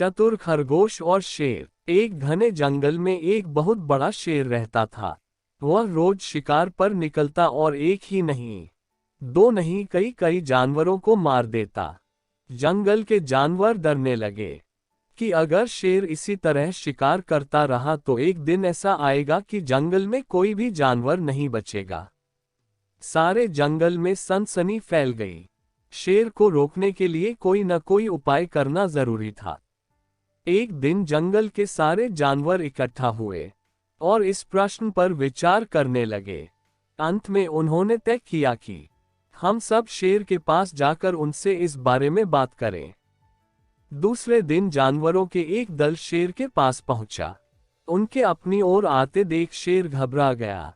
चतुर खरगोश और शेर। एक घने जंगल में एक बहुत बड़ा शेर रहता था। वह रोज शिकार पर निकलता और एक ही नहीं, दो नहीं, कई कई जानवरों को मार देता। जंगल के जानवर डरने लगे कि अगर शेर इसी तरह शिकार करता रहा तो एक दिन ऐसा आएगा कि जंगल में कोई भी जानवर नहीं बचेगा। सारे जंगल में सनसनी फैल गई। शेर को रोकने के लिए कोई न कोई उपाय करना जरूरी था। एक दिन जंगल के सारे जानवर इकट्ठा हुए और इस प्रश्न पर विचार करने लगे। अंत में उन्होंने तय किया कि हम सब शेर के पास जाकर उनसे इस बारे में बात करें। दूसरे दिन जानवरों के एक दल शेर के पास पहुंचा। उनके अपनी ओर आते देख शेर घबरा गया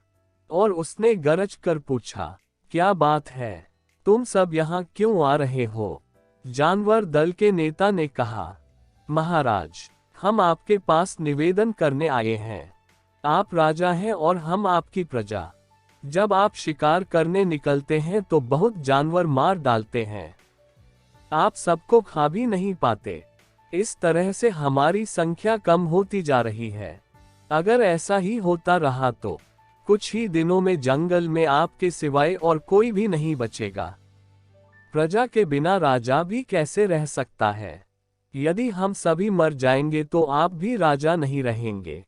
और उसने गरज कर पूछा, क्या बात है? तुम सब यहाँ क्यों आ रहे हो? जानवर दल के नेता ने कहा, महाराज, हम आपके पास निवेदन करने आए हैं। आप राजा हैं और हम आपकी प्रजा। जब आप शिकार करने निकलते हैं तो बहुत जानवर मार डालते हैं। आप सबको खा भी नहीं पाते। इस तरह से हमारी संख्या कम होती जा रही है। अगर ऐसा ही होता रहा तो कुछ ही दिनों में जंगल में आपके सिवाय और कोई भी नहीं बचेगा। प्रजा के बिना राजा भी कैसे रह सकता है? यदि हम सभी मर जाएंगे तो आप भी राजा नहीं रहेंगे।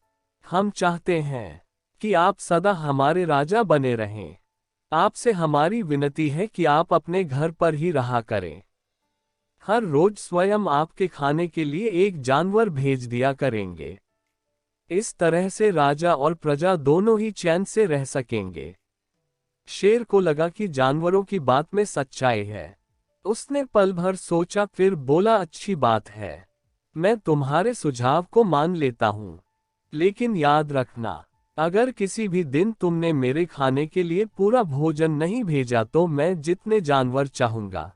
हम चाहते हैं कि आप सदा हमारे राजा बने रहें। आपसे हमारी विनती है कि आप अपने घर पर ही रहा करें। हर रोज स्वयं आपके खाने के लिए एक जानवर भेज दिया करेंगे। इस तरह से राजा और प्रजा दोनों ही चैन से रह सकेंगे। शेर को लगा कि जानवरों की बात में सच्चाई है। उसने पल भर सोचा, फिर बोला, अच्छी बात है, मैं तुम्हारे सुझाव को मान लेता हूं। लेकिन याद रखना, अगर किसी भी दिन तुमने मेरे खाने के लिए पूरा भोजन नहीं भेजा तो मैं जितने जानवर चाहूंगा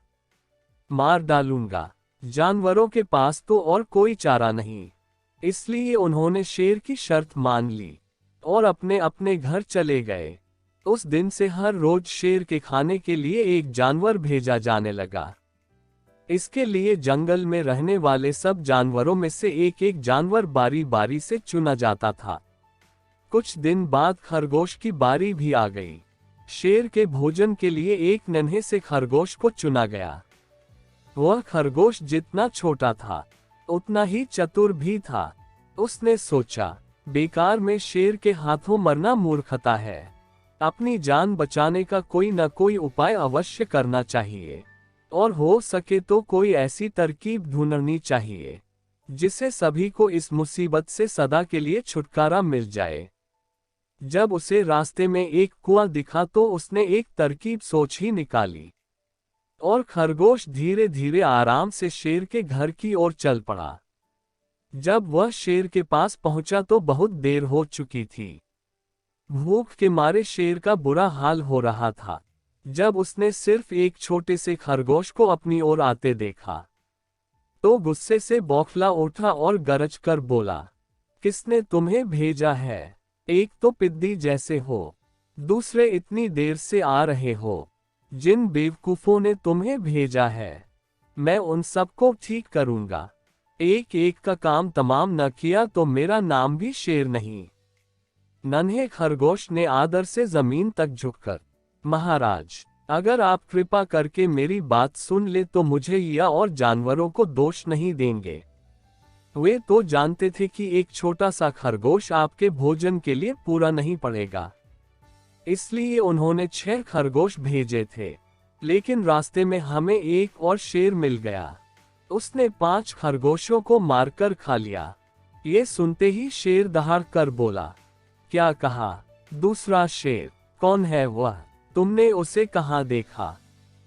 मार डालूंगा। जानवरों के पास तो और कोई चारा नहीं, इसलिए उन्होंने शेर की शर्त मान ली और अपने अपने घर चले गए। उस दिन से हर रोज शेर के खाने के लिए एक जानवर भेजा जाने लगा। इसके लिए जंगल में रहने वाले सब जानवरों में से एक एक जानवर बारी बारी से चुना जाता था। कुछ दिन बाद खरगोश की बारी भी आ गई। शेर के भोजन के लिए एक नन्हे से खरगोश को चुना गया। वह खरगोश जितना छोटा था उतना ही चतुर भी था। उसने सोचा, बेकार में शेर के हाथों मरना मूर्खता है। अपनी जान बचाने का कोई न कोई उपाय अवश्य करना चाहिए और हो सके तो कोई ऐसी तरकीब ढूंढनी चाहिए जिससे सभी को इस मुसीबत से सदा के लिए छुटकारा मिल जाए। जब उसे रास्ते में एक कुआं दिखा तो उसने एक तरकीब सोच ही निकाली और खरगोश धीरे धीरे आराम से शेर के घर की ओर चल पड़ा। जब वह शेर के पास पहुंचा तो बहुत देर हो चुकी थी। भूख के मारे शेर का बुरा हाल हो रहा था। जब उसने सिर्फ एक छोटे से खरगोश को अपनी ओर आते देखा तो गुस्से से बौखला उठा और गरज कर बोला, किसने तुम्हें भेजा है? एक तो पिद्दी जैसे हो, दूसरे इतनी देर से आ रहे हो। जिन बेवकूफों ने तुम्हें भेजा है मैं उन सबको ठीक करूंगा। एक एक का काम तमाम न किया तो मेरा नाम भी शेर नहीं। नन्हे खरगोश ने आदर से जमीन तक झुककर, महाराज, अगर आप कृपा करके मेरी बात सुन ले तो मुझे या और जानवरों को दोष नहीं देंगे। वे तो जानते थे कि एक छोटा सा खरगोश आपके भोजन के लिए पूरा नहीं पड़ेगा, इसलिए उन्होंने 6 खरगोश भेजे थे। लेकिन रास्ते में हमें एक और शेर मिल गया। उसने 5 खरगोशों को मारकर खा लिया। ये सुनते ही शेर दहाड़ कर बोला, क्या कहा? दूसरा शेर? कौन है वह? तुमने उसे कहाँ देखा?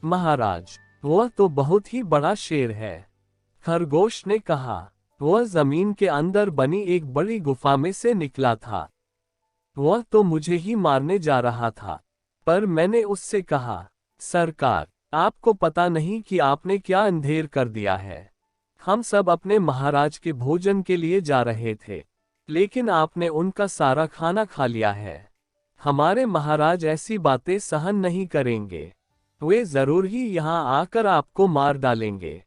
महाराज, वह तो बहुत ही बड़ा शेर है। खरगोश ने कहा, वह जमीन के अंदर बनी एक बड़ी गुफा में से निकला था। वह तो मुझे ही मारने जा रहा था, पर मैंने उससे कहा, सरकार, आपको पता नहीं कि आपने क्या अंधेर कर दिया है। हम सब अपने महाराज के भोजन के लिए जा रहे थे, लेकिन आपने उनका सारा खाना खा लिया है। हमारे महाराज ऐसी बातें सहन नहीं करेंगे। वे जरूर ही यहाँ आकर आपको मार डालेंगे।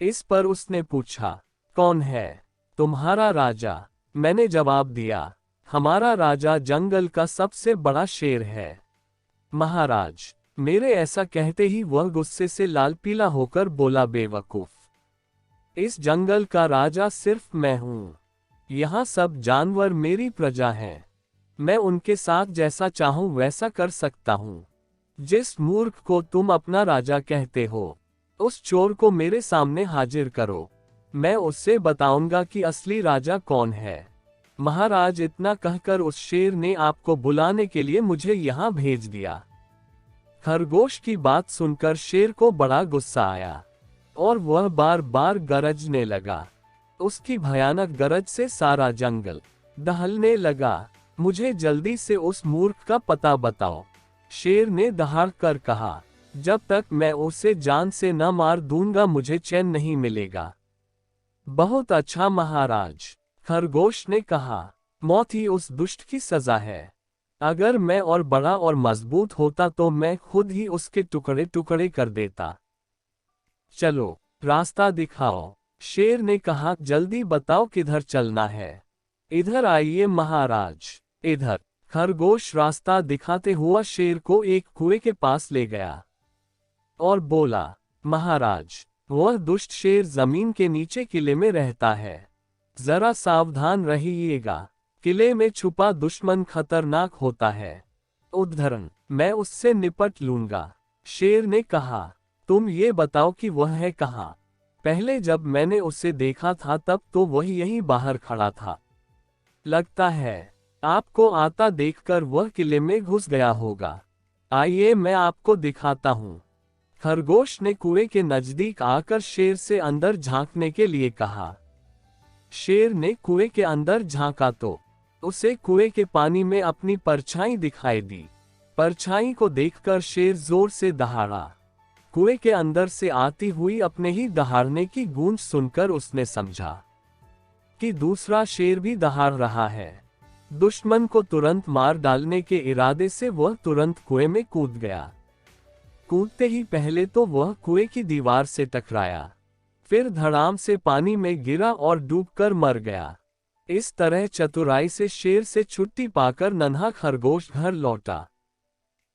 इस पर उसने पूछा, कौन है तुम्हारा राजा? मैंने जवाब दिया, हमारा राजा जंगल का सबसे बड़ा शेर है। महाराज, मेरे ऐसा कहते ही वह गुस्से से लाल पीला होकर बोला, बेवकूफ, इस जंगल का राजा सिर्फ मैं हूं। यहाँ सब जानवर मेरी प्रजा हैं। मैं उनके साथ जैसा चाहूं वैसा कर सकता हूं। जिस मूर्ख को तुम अपना राजा कहते हो, उस चोर को मेरे सामने हाजिर करो। मैं उससे बताऊंगा कि असली राजा कौन है। महाराज, इतना कहकर उस शेर ने आपको बुलाने के लिए मुझे यहाँ भेज दिया। खरगोश की बात सुनकर शेर को बड़ा गुस्सा आया और वह बार बार गरजने लगा। उसकी भयानक गरज से सारा जंगल दहलने लगा। मुझे जल्दी से उस मूर्ख का पता बताओ, शेर ने दहाड़ कर कहा। जब तक मैं उसे जान से न मार दूंगा मुझे चैन नहीं मिलेगा। बहुत अच्छा महाराज, खरगोश ने कहा, मौत ही उस दुष्ट की सजा है। अगर मैं और बड़ा और मजबूत होता तो मैं खुद ही उसके टुकड़े टुकड़े कर देता। चलो, रास्ता दिखाओ, शेर ने कहा। जल्दी बताओ किधर चलना है। इधर आइए महाराज, इधर। खरगोश रास्ता दिखाते हुआ शेर को एक कुएं के पास ले गया और बोला, महाराज, वह दुष्ट शेर जमीन के नीचे किले में रहता है। जरा सावधान रहिएगा। किले में छुपा दुश्मन खतरनाक होता है। उद्धरण, मैं उससे निपट लूंगा। शेर ने कहा, तुम ये बताओ कि वह है कहाँ? पहले जब मैंने उसे देखा था तब तो वह यहीं बाहर खड़ा था। लगता है आपको आता देखकर वह किले में घुस गया होगा। आइए मैं आपको दिखाता हूँ। खरगोश ने कुएं के नजदीक आकर शेर से अंदर झांकने के लिए कहा। शेर ने कुएं के अंदर झांका तो उसे कुएं के पानी में अपनी परछाई दिखाई दी। परछाई को देखकर शेर जोर से दहाड़ा। कुएं के अंदर से आती हुई अपने ही दहाड़ने की गूंज सुनकर उसने समझा कि दूसरा शेर भी दहाड़ रहा है। दुश्मन को तुरंत मार डालने के इरादे से वह तुरंत कुएं में कूद गया। कूदते ही पहले तो वह कुएं की दीवार से टकराया, फिर धड़ाम से पानी में गिरा और डूबकर मर गया। इस तरह चतुराई से शेर से छुट्टी पाकर नन्हा खरगोश घर लौटा।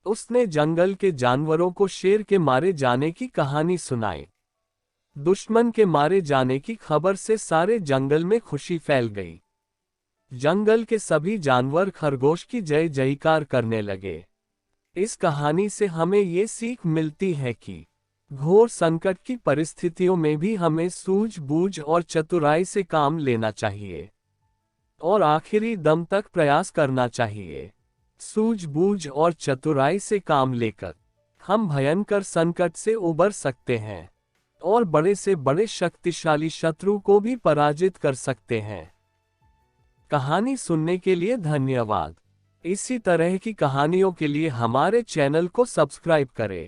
उसने जंगल के जानवरों को शेर के मारे जाने की कहानी सुनाई। दुश्मन के मारे जाने की खबर से सारे जंगल में खुशी फैल गई। जंगल के सभी जानवर खरगोश की जय जयकार करने लगे। इस कहानी से हमें ये सीख मिलती है कि घोर संकट की परिस्थितियों में भी हमें सूझबूझ और चतुराई से काम लेना चाहिए और आखिरी दम तक प्रयास करना चाहिए। सूझबूझ और चतुराई से काम लेकर हम भयंकर संकट से उबर सकते हैं और बड़े से बड़े शक्तिशाली शत्रु को भी पराजित कर सकते हैं। कहानी सुनने के लिए धन्यवाद। इसी तरह की कहानियों के लिए हमारे चैनल को सब्सक्राइब करें।